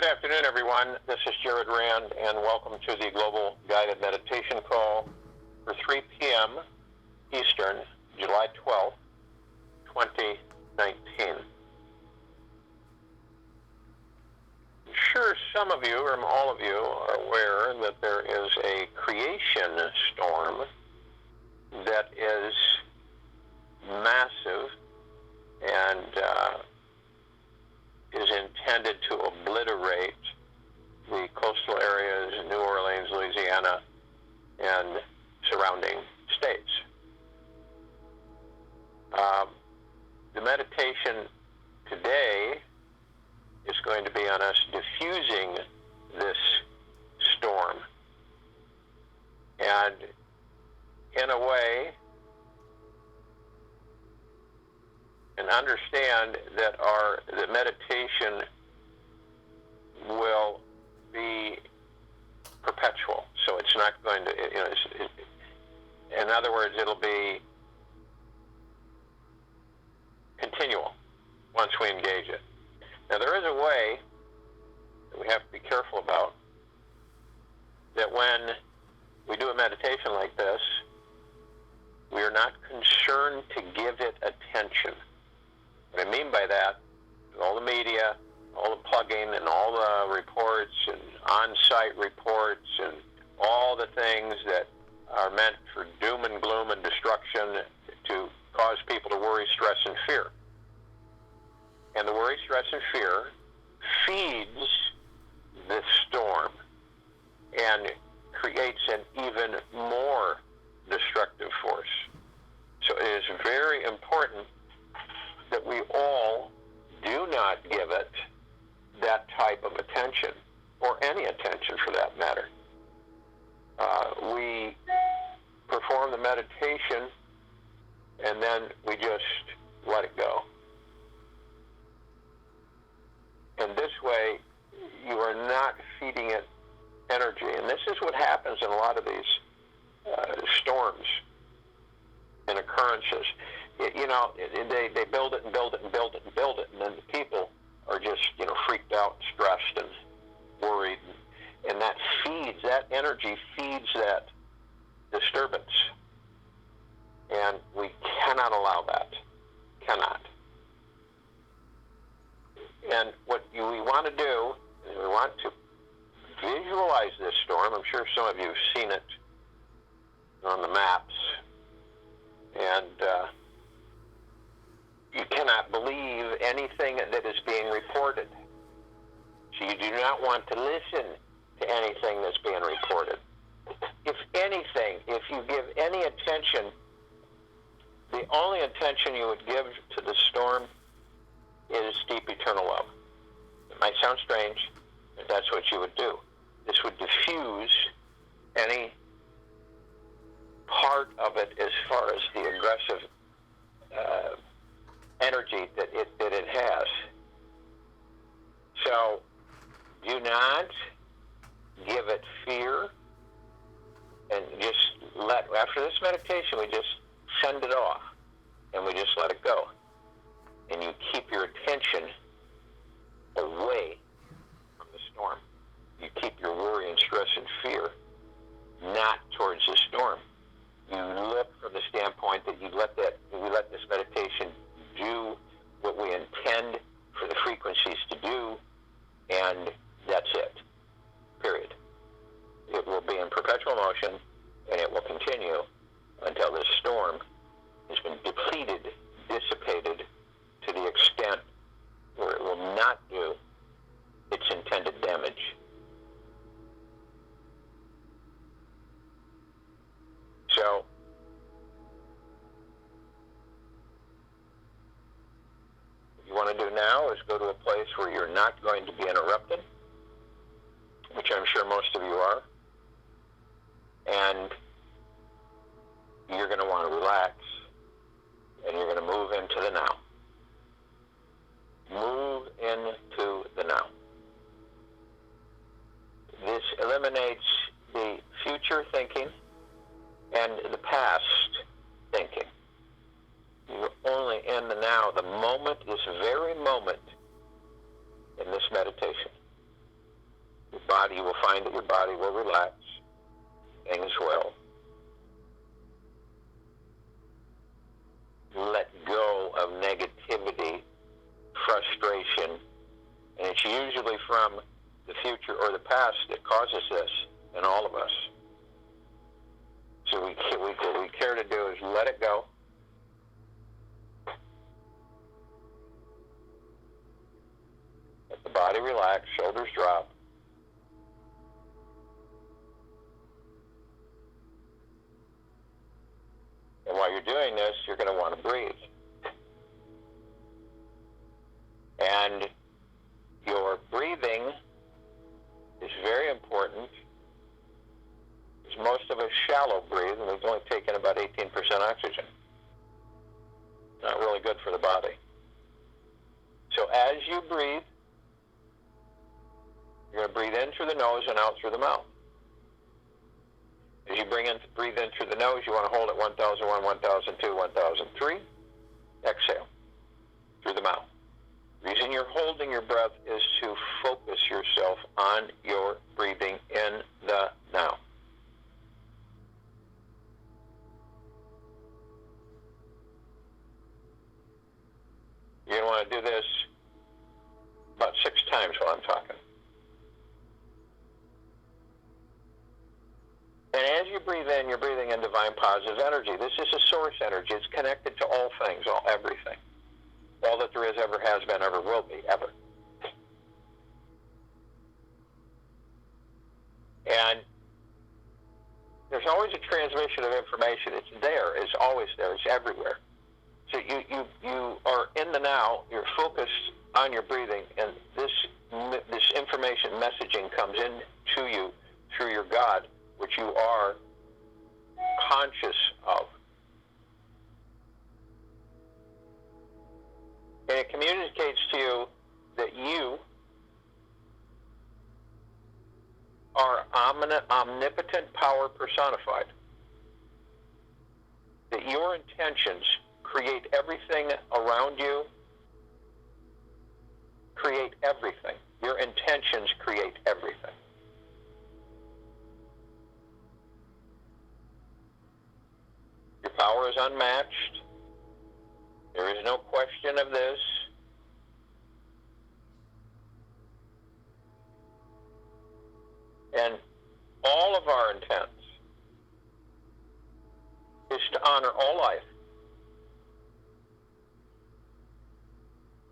Good afternoon, everyone. This is Jared Rand, and welcome to the Global Guided Meditation Call for 3 p.m. Eastern, July 12th, 2019. I'm sure some of you, or all of you, are aware that there is a creation storm that is massive and is intended to obliterate the coastal areas, New Orleans, Louisiana, and surrounding states. The meditation today is going to be on us diffusing this storm. And in a way, and understand that the meditation will be perpetual. So it's not going to, in other words, it'll be continual once we engage it. Now there is a way that we have to be careful about, that when we do a meditation like this, we are not concerned to give it attention. What I mean by that, all the media, all the plugging and all the reports and on-site reports and all the things that are meant for doom and gloom and destruction to cause people to worry, stress, and fear. And the worry, stress, and fear feeds this storm and creates an even more destructive force. So it is very important that we all do not give it that type of attention, or any attention for that matter. We perform the meditation and then we just let it go. And this way, you are not feeding it energy. And this is what happens in a lot of these storms and occurrences. They build it and build it and build it and build it, and then the people are just, freaked out, stressed, and worried. And that energy feeds that disturbance. And we cannot allow that. Cannot. And what we want to do is we want to visualize this storm. I'm sure some of you have seen it on the maps. And you cannot believe anything that is being reported. So you do not want to listen to anything that's being reported. If anything, if you give any attention, the only attention you would give to the storm is deep eternal love. It might sound strange, but that's what you would do. This would diffuse any part of it as far as the aggressive energy that it has. So do not give it fear, and just after this meditation, we just send it off and we just let it go. And you keep your attention away from the storm. You keep your worry and stress and fear not towards the storm. You look from the standpoint that we let this meditation do what we intend for the frequencies to do, and that's it. Period. It will be in perpetual motion, and it will continue until this storm has been depleted, dissipated to the extent where it will not do its intended damage. So, what you want to do now is go to a place where you're not going to be interrupted, which I'm sure most of you are, and you're going to want to relax, and you're going to move into the now. Move into the now. This eliminates the future thinking and the past thinking. You're only in the now, the moment, this very moment in this meditation. find that your body will relax, things will let go of negativity, frustration, and it's usually from the future or the past that causes this in all of us. So what we care to do is let it go. Let the body relax, shoulders drop. And while you're doing this, you're going to want to breathe. And your breathing is very important, because most of us shallow breathe, and we've only taken about 18% oxygen. Not really good for the body. So as you breathe, you're going to breathe in through the nose and out through the mouth. As you breathe in through the nose, you want to hold it 1001, 1002, 1003. Exhale through the mouth. The reason you're holding your breath is to focus yourself on your breathing in the now. You're going to want to do this about 6 times while I'm talking. And as you breathe in, you're breathing in divine positive energy. This is a source energy. It's connected to all things, everything. All that there is, ever has been, ever will be, ever. And there's always a transmission of information. It's there. It's always there. It's everywhere. So you are in the now. You're focused on your breathing, and this information messaging comes in to you through your God, which you are conscious of. And it communicates to you that you are omnipotent power personified. That your intentions create everything around you, create everything. Your intentions create everything. Your power is unmatched. There is no question of this. And all of our intents is to honor all life,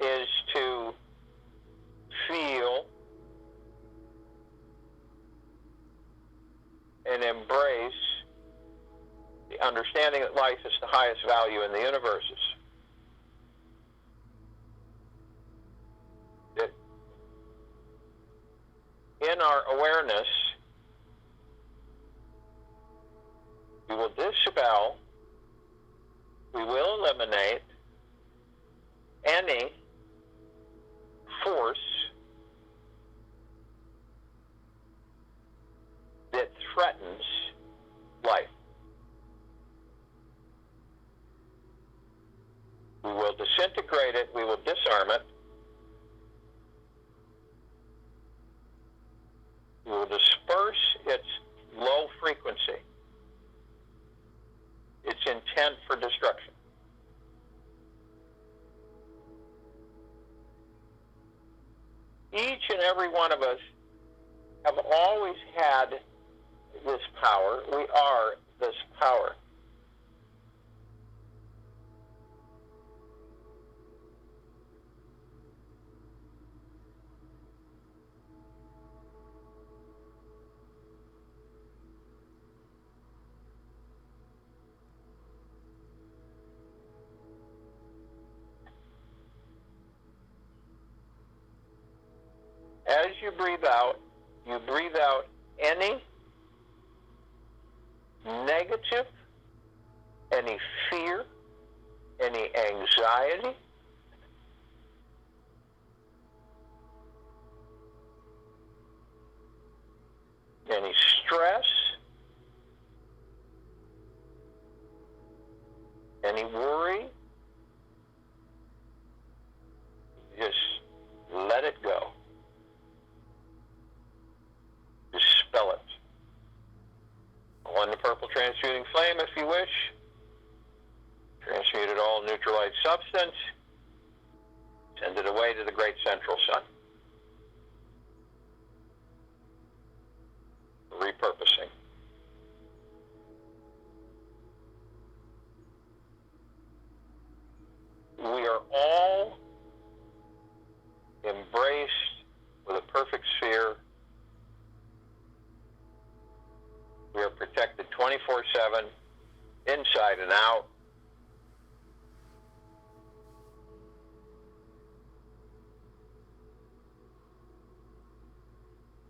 is to feel and embrace the understanding that life is the highest value in the universes. That in our awareness, we will disavow, we will eliminate any force that threatens life. We will disintegrate it, we will disarm it, we will disperse its low frequency, its intent for destruction. Each and every one of us have always had this power. We are this power. As you breathe out any negative, any fear, any anxiety, any stress, any worry. Just let it go. Just transmuting flame, if you wish. Transmute it all neutralized substance. Send it away to the great central sun. Repurposing. We are all embraced with a perfect sphere. We are protected 24/7, inside and out.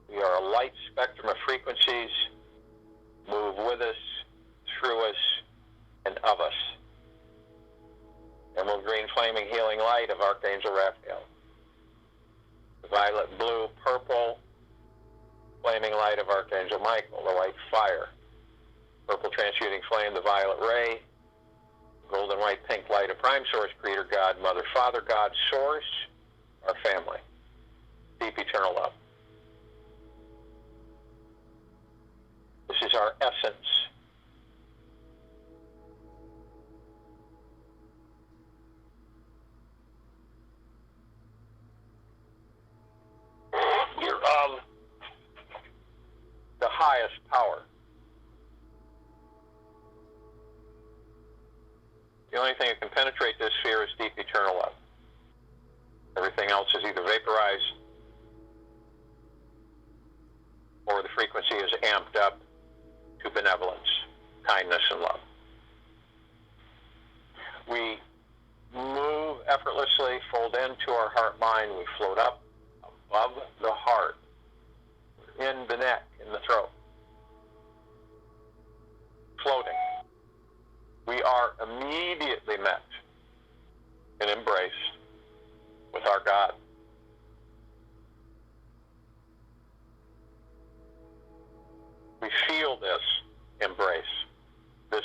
We are a light spectrum of frequencies, move with us, through us, and of us. Emerald green flaming healing light of Archangel Raphael. The violet, blue, purple flaming light of Archangel Michael, the white fire. Purple transmuting flame, the violet ray. Golden, white, pink light of Prime Source, Creator God, Mother, Father God, Source, our family. Deep eternal love. This is our essence. You're of the highest power. The only thing that can penetrate this sphere is deep eternal love. Everything else is either vaporized or the frequency is amped up to benevolence, kindness, and love. We move effortlessly, fold into our heart mind. We float up above the heart, in the neck, in the throat. Floating. We are immediately met and embraced with our God. We feel this embrace, this,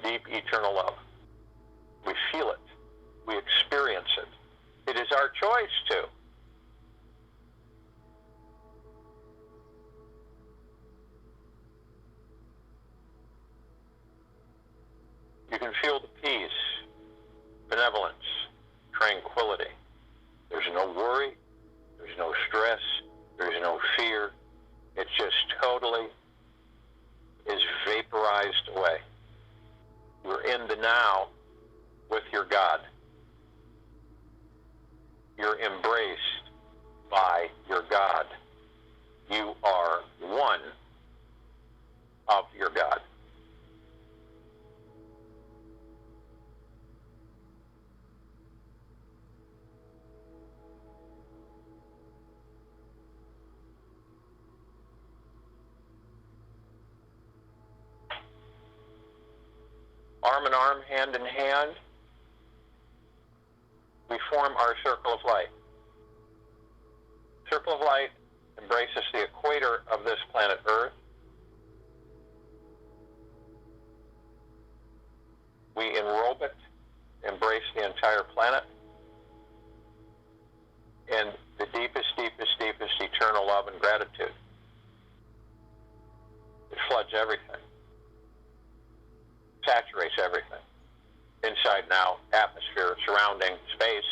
deep eternal love. We feel it. We experience it. It is our choice to. You can feel the peace, benevolence, tranquility. There's no worry. There's no stress. There's no fear. It just totally is vaporized away. You're in the now with your God. You're embraced by your God. You are one of your God. Arm in arm, hand in hand, we form our circle of light. Circle of light embraces the equator of this planet Earth. We enrobe it, embrace the entire planet, in the deepest, deepest, deepest eternal love and gratitude. It floods everything. Saturates everything. Inside and out, atmosphere, surrounding, space.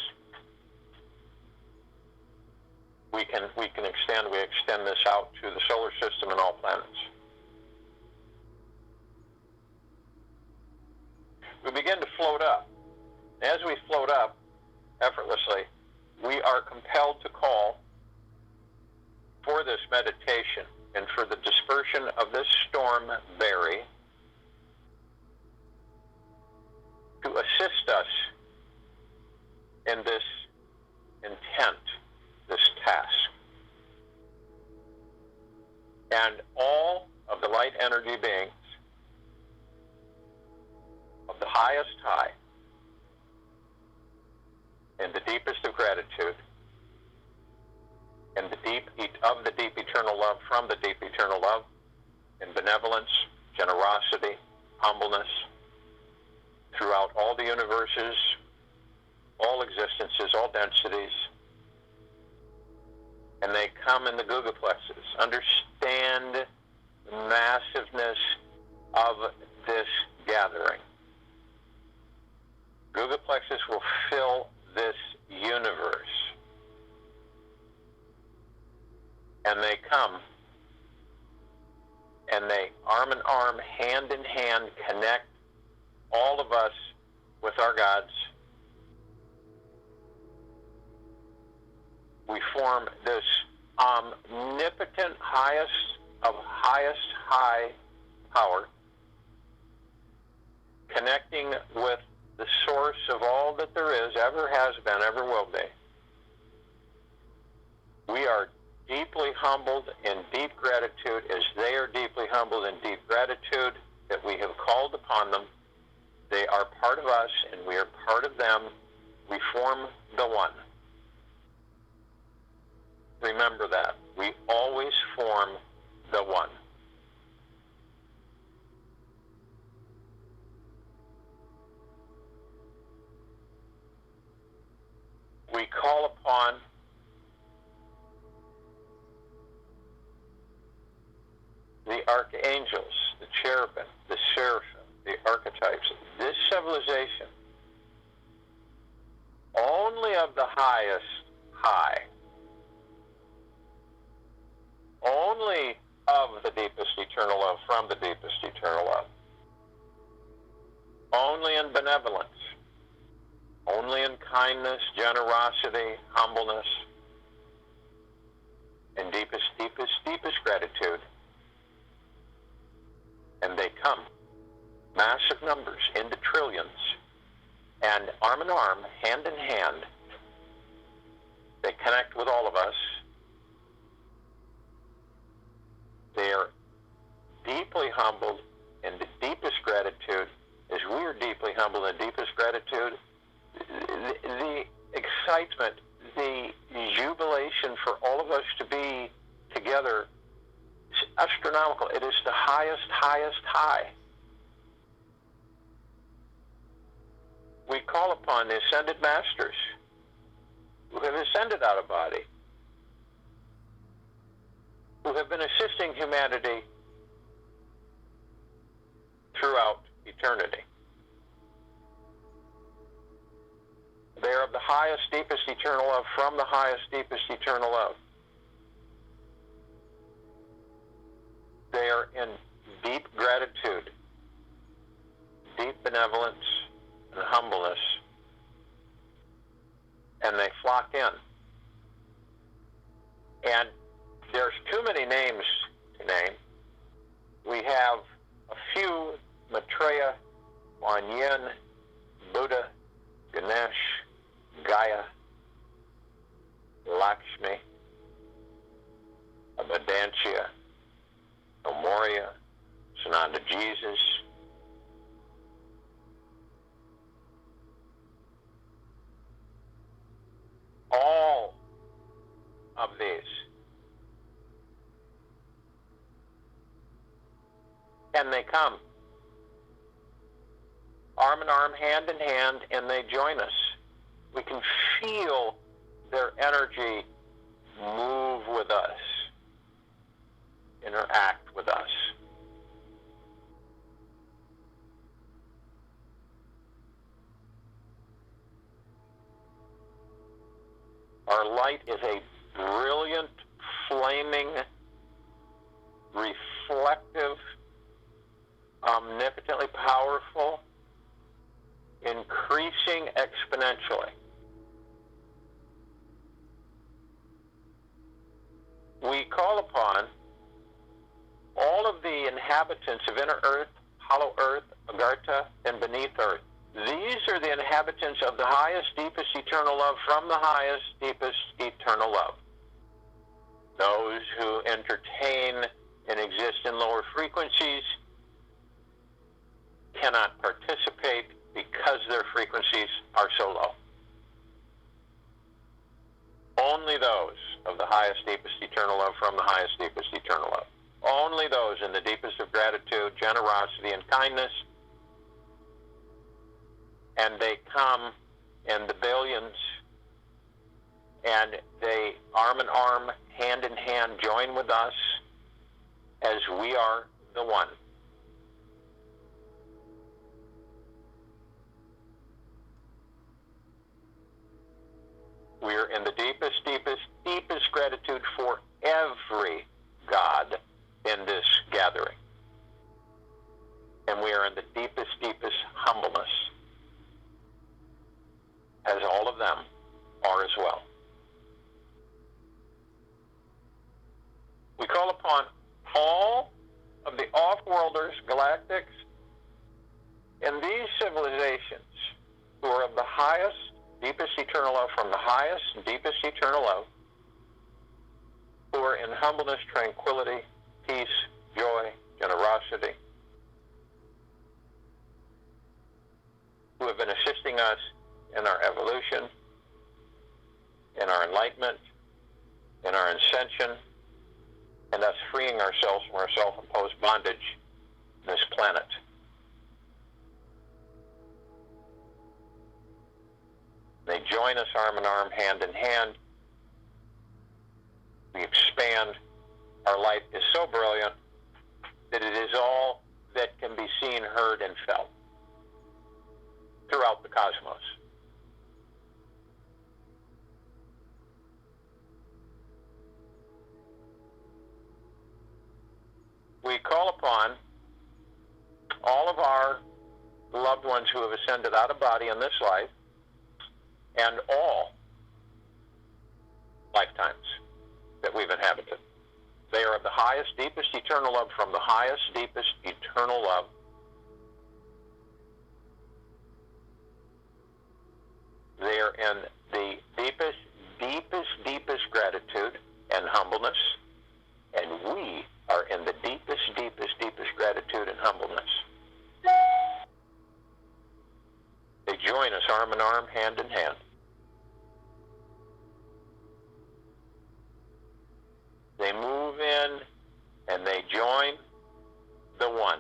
We extend this out to the solar system and all planets. We begin to float up. As we float up effortlessly, we are compelled to call for this meditation and for the dispersion of this storm berry to assist us in this intent, this task. And all of the light energy beings of the highest high, in the deepest of gratitude, in the deep eternal love, from the deep eternal love, in benevolence, generosity, humbleness, throughout all the universes, all existences, all densities, and they come in the Guga plexus. Understand the massiveness of this gathering. Guga Plexus will fill this universe. And they come, and they arm in arm, hand in hand, connect all of us with our gods. We form this omnipotent, highest of highest high power, connecting with the source of all that there is, ever has been, ever will be. We are deeply humbled in deep gratitude, as they are deeply humbled in deep gratitude that we have called upon them. They are part of us, and we are part of them. We form the one. Remember that. We always form the one. We call upon the archangels, the cherubim, the seraphim, the archetypes. This civilization, only of the highest high, only of the deepest eternal love, from the deepest eternal love, only in benevolence, only in kindness, generosity, humbleness, and deepest, deepest, deepest gratitude. And they come, massive numbers, into trillions, and arm in arm, hand in hand, they connect with all of us. They are deeply humbled in the deepest gratitude, as we are deeply humbled in deepest gratitude. The excitement, the jubilation for all of us to be together is astronomical. It is the highest, highest high. We call upon the ascended masters who have ascended out of body, who have been assisting humanity throughout eternity. They are of the highest, deepest eternal love, from the highest, deepest eternal love. They are in deep gratitude, deep benevolence, and humbleness, and they flock in. And there's too many names to name. We have a few: Maitreya, Kuan Yin, Buddha, Ganesh, Gaia, Lakshmi, Abundantia, Moria, Sananda Jesus. All of these. And they come, arm in arm, hand in hand, and they join us. We can feel their energy move with us, interact with us. Our light is a brilliant, flaming, reflective, omnipotently powerful, increasing exponentially. We call upon all of the inhabitants of inner earth, hollow earth, agartha, and beneath earth. These are the inhabitants of the highest, deepest eternal love, from the highest, deepest eternal love. Those who entertain and exist in lower frequencies cannot participate because their frequencies are so low. Only those of the highest, deepest eternal love, from the highest, deepest eternal love. Only those in the deepest of gratitude, generosity, and kindness. And they come in the billions, and they, arm in arm, hand in hand, join with us, as we are the one. We're in the deepest, deepest, deepest gratitude for every God in this gathering. And we are in the deepest, deepest humbleness, as all of them are as well. We call upon all of the off-worlders, galactics, and these civilizations who are of the highest, deepest eternal love, from the highest, deepest eternal love, who are in humbleness, tranquility, peace, joy, generosity, who have been assisting us in our evolution, in our enlightenment, in our ascension, and us freeing ourselves from our self-imposed bondage on this planet. They join us arm in arm, hand in hand. We expand. Our life is so brilliant that it is all that can be seen, heard, and felt throughout the cosmos. We call upon all of our loved ones who have ascended out of body in this life and all lifetimes that we've inhabited. They are of the highest, deepest eternal love, from the highest, deepest eternal love. They are in the deepest, deepest, deepest gratitude and humbleness, and we are in the deepest, deepest, deepest gratitude and humbleness. They join us arm in arm, hand in hand. They move in and they join the one.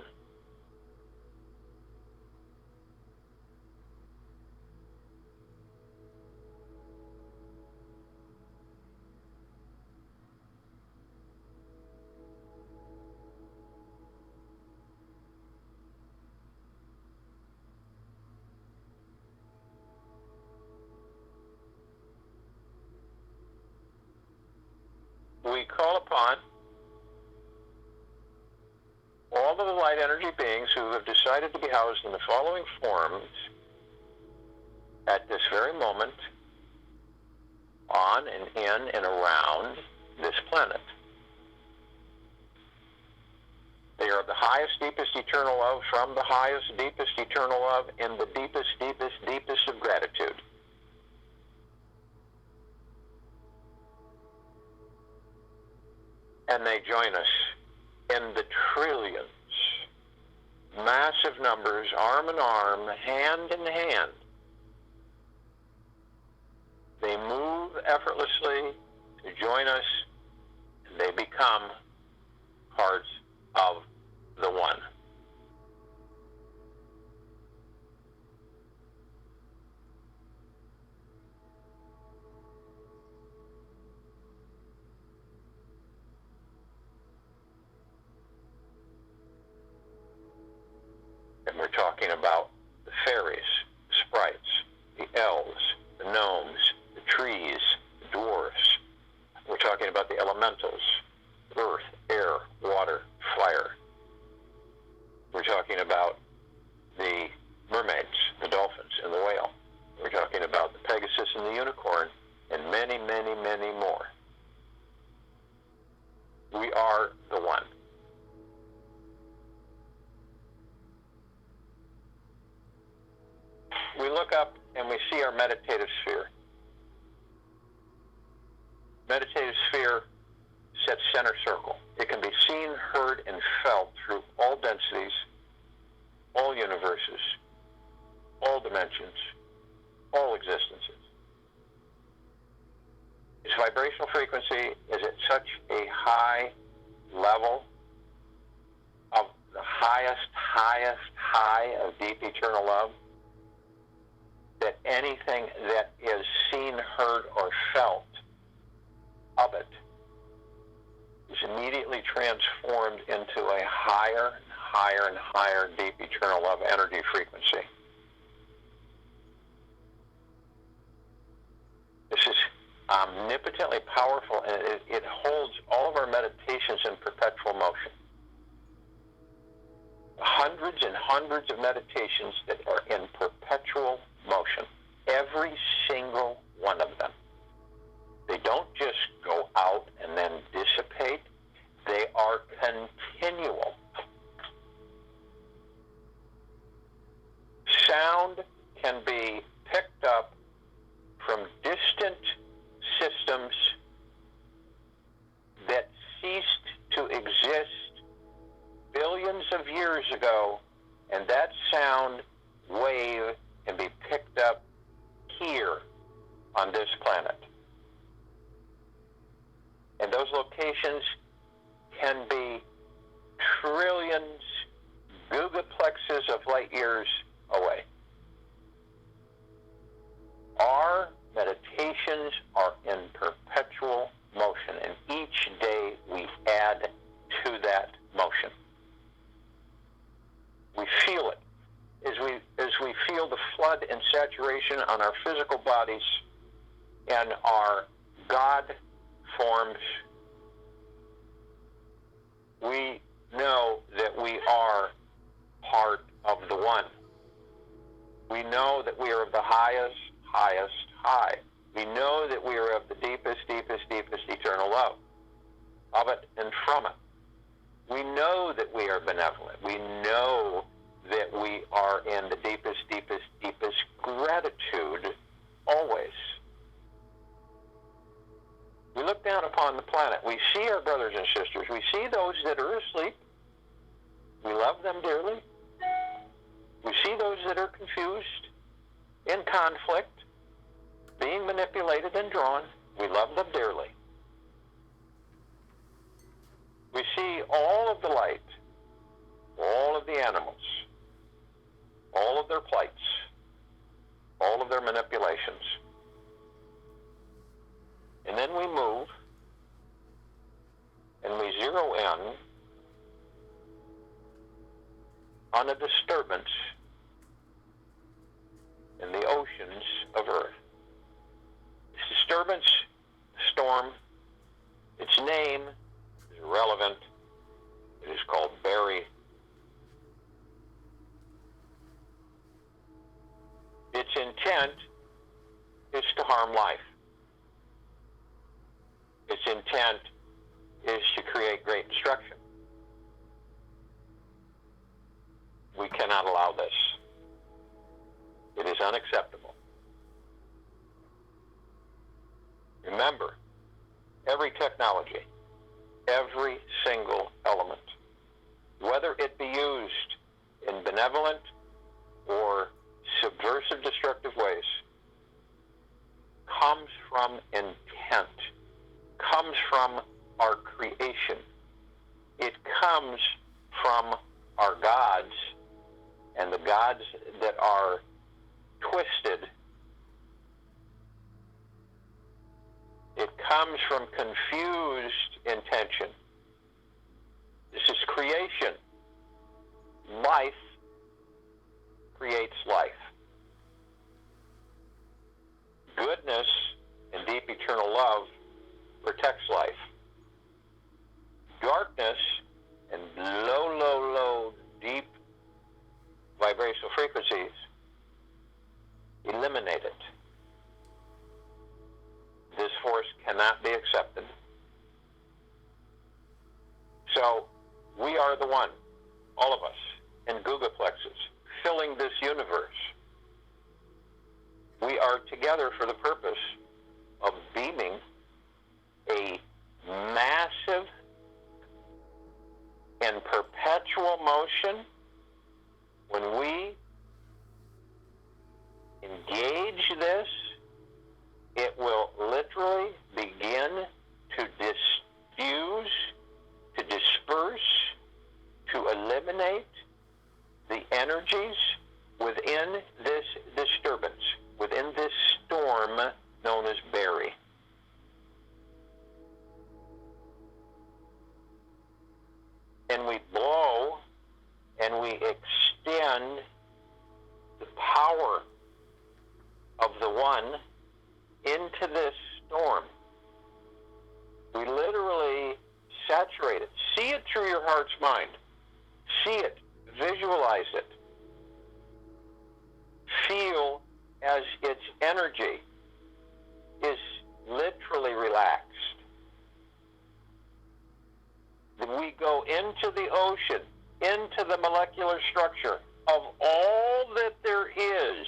We call upon all of the light energy beings who have decided to be housed in the following forms at this very moment, on and in and around this planet. They are the highest, deepest eternal love, from the highest, deepest eternal love, in the deepest, deepest, deepest of gratitude. And they join us in the trillions, massive numbers, arm in arm, hand in hand. They move effortlessly to join us, and they become parts of the one. And we're talking about the fairies, the sprites, the elves, the gnomes, the trees, the dwarfs. We're talking about the elementals, earth, air, water, fire. We're talking about the mermaids, the dolphins, and the whale. We're talking about the Pegasus and the unicorn, and many, many, many more. We are the one. We look up and we see our meditative sphere. Meditative sphere sets center circle. It can be seen, heard, and felt through all densities, all universes, all dimensions, all existences. Its vibrational frequency is at such a high level of the highest high of deep eternal love that anything that is seen, heard, or felt of it is immediately transformed into a higher and higher and higher deep eternal love energy frequency. This is omnipotently powerful, and it holds all of our meditations in perpetual motion. Hundreds and hundreds of meditations that are in perpetual motion. Every single one of them. They don't just go out and then dissipate. They are continual. Sound can be picked up from distant systems that ceased to exist billions of years ago, and that sound wave can be picked up here on this planet. And those locations can be trillions, gigaplexes of light years away. Our meditations are in perpetual motion, and each day we add to that motion. We feel it as we feel the flood and saturation on our physical bodies and our God forms. We know that we are part of the one. We know that we are of the highest high. We know that we are of the deepest eternal love. Of it and from it. We know that we are benevolent. We know that we are in the deepest gratitude always. We look down upon the planet. We see our brothers and sisters. We see those that are asleep. We love them dearly. We see those that are confused, in conflict, being manipulated and drawn. We love them dearly. We see all of the light, all of the animals, all of their plights, all of their manipulations. And then we move and we zero in on a disturbance in the oceans of Earth. This disturbance, storm, its name is irrelevant. It is called Barry. Its intent is to harm life. Its intent is to create great destruction. We cannot allow this. It is unacceptable. Remember, every technology, every single element, whether it be used in benevolent or subversive destructive ways, comes from intent, comes from our creation. It comes from our gods, and the gods that are twisted. It comes from confused intention. This is creation. Life creates life. Goodness and deep eternal love protects life. Darkness and low, deep vibrational frequencies eliminate it. This force cannot be accepted. So we are the one, all of us, in gigaplexes, filling this universe. We are together for the purpose of beaming a massive and perpetual motion. When we engage this, it will literally begin to diffuse, to disperse, to eliminate the energies within this disturbance, within this storm known as Barry. and we blow and we extend the power of the One into this storm. We literally saturate it. See it through your heart's mind. See it. Visualize it. Feel as its energy is literally relaxed. We go into the ocean, into the molecular structure of all that there is,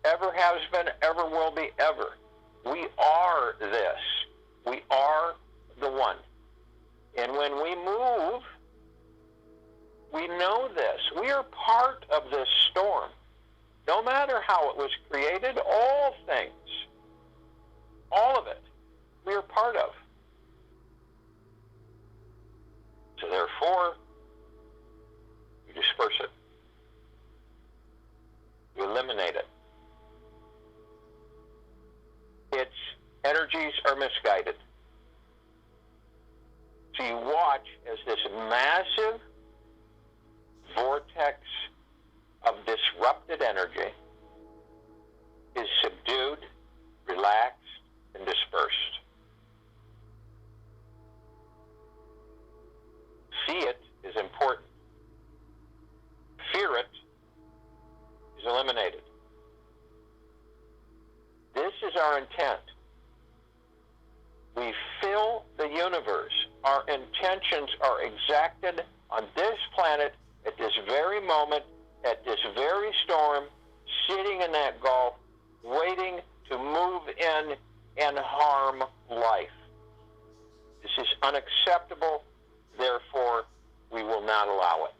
ever has been, ever will be, ever. We are this. We are the One. And when we move, we know this. We are part of this storm. No matter how it was created, all things, all of it, we are part of. So therefore, you disperse it. You eliminate it. Its energies are misguided. So you watch as this massive vortex of disrupted energy is subdued, relaxed, and dispersed. See it is important. Fear it is eliminated. This is our intent. We fill the universe. Our intentions are exacted on this planet at this very moment, at this very storm, sitting in that gulf, waiting to move in and harm life. This is unacceptable. Therefore, we will not allow it.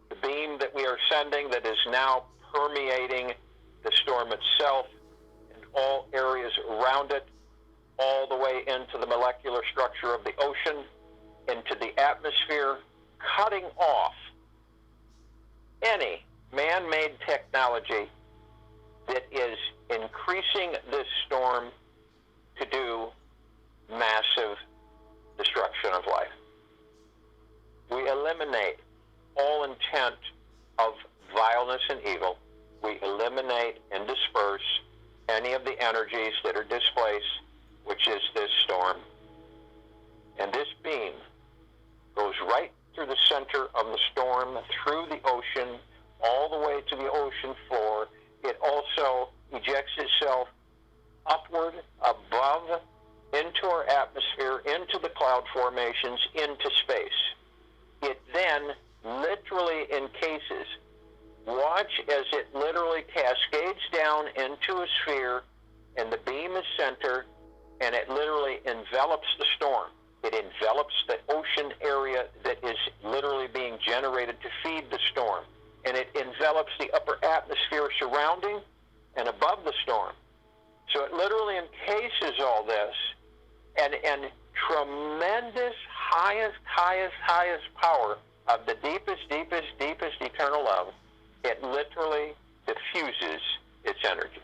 The beam that we are sending that is now permeating the storm itself and all areas around it, all the way into the molecular structure of the ocean, into the atmosphere, cutting off any man-made technology that is increasing this storm to do massive destruction of life. We eliminate all intent of vileness and evil. We eliminate and disperse any of the energies that are displaced, which is this storm. And this beam goes right through the center of the storm, through the ocean, all the way to the ocean floor. It also ejects itself upward, above, into our atmosphere, into the cloud formations, into space. It then literally encases. Watch as it literally cascades down into a sphere, and the beam is center, and it literally envelops the storm. It envelops the ocean area that is literally being generated to feed the storm. And it envelops the upper atmosphere surrounding and above the storm. So it literally encases all this, and tremendous, highest power of the deepest eternal love, it literally diffuses its energy.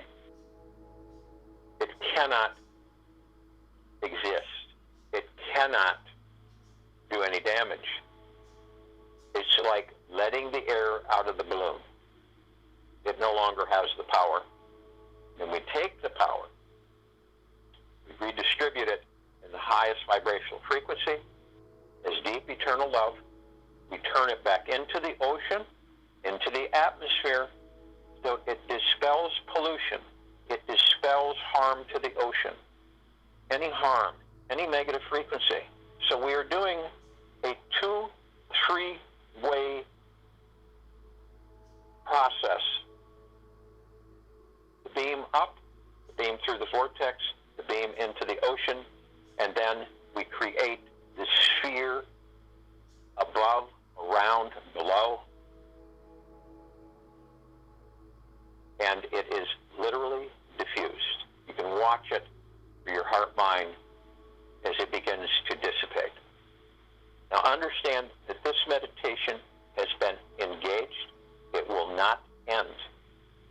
It cannot exist. It cannot do any damage. It's like letting the air out of the balloon. It no longer has the power. And we take the power, we redistribute it in the highest vibrational frequency, as deep eternal love. We turn it back into the ocean, into the atmosphere, so it dispels pollution. It dispels harm to the ocean. Any harm, any negative frequency. So we are doing a 2-3-way process. The beam up, the beam through the vortex, the beam into the ocean, and then we create this sphere above, around, below. And it is literally diffused. You can watch it through your heart mind as it begins to dissipate. Now understand that this meditation has been engaged. It will not end.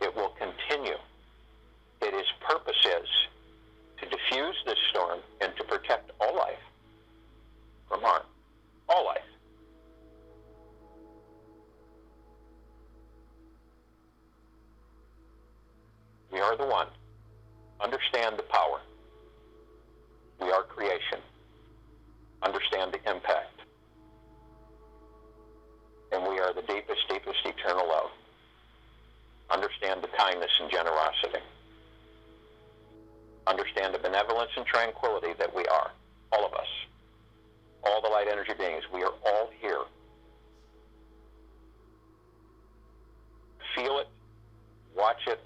It will continue. Its purpose is to diffuse this storm and to protect all life are the one. Understand the power. We are creation. Understand the impact. And we are the deepest, deepest eternal love. Understand the kindness and generosity. Understand the benevolence and tranquility that we are, all of us. All the light energy beings, we are all here. Feel it, watch it,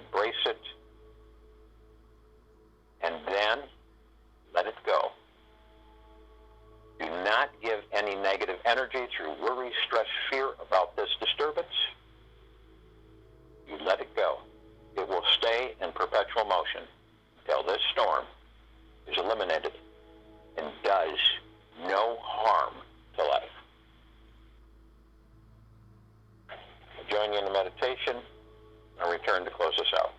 embrace it, and then let it go. Do not give any negative energy through worry, stress, fear about this disturbance. You let it go. It will stay in perpetual motion until this storm is eliminated and does no harm to life. I'll join you in the meditation. I'll return to close us out.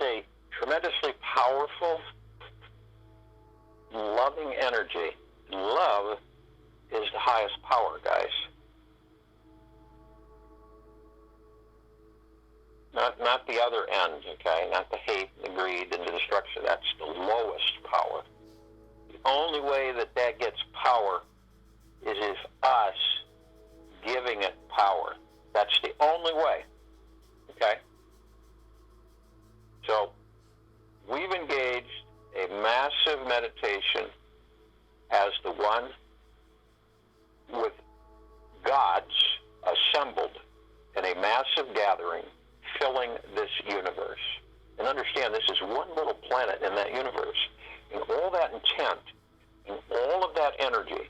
a tremendously powerful, loving energy. Love is the highest power, guys. Not the other end, okay? Not the hate, the greed, and the destruction. That's the lowest power. The only way that that gets power is if us giving it power. That's the only way, okay? So we've engaged a massive meditation as the one with gods assembled in a massive gathering filling this universe. And understand, this is one little planet in that universe. And all that intent and all of that energy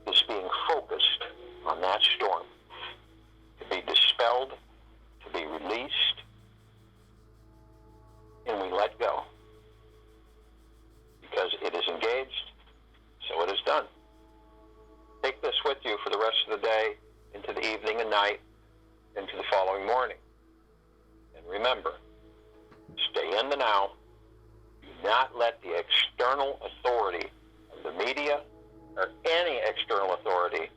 is being focused on that storm to be dispelled, to be released, and we let go. Because it is engaged, so it is done. Take this with you for the rest of the day, into the evening and night, into the following morning. And remember, stay in the now. Do not let the external authority of the media or any external authority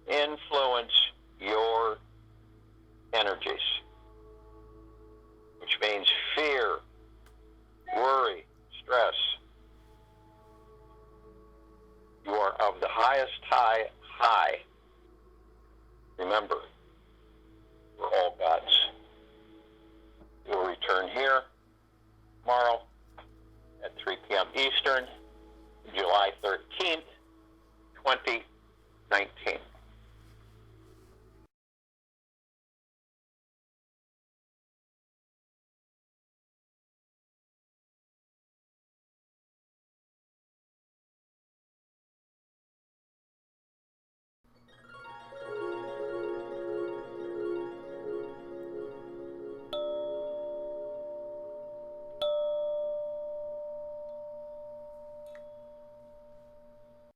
influence your energies, which means fear, worry, stress. You are of the highest high. Remember, we're all gods. We'll return here tomorrow at 3 p.m. Eastern, July 13th, 2019.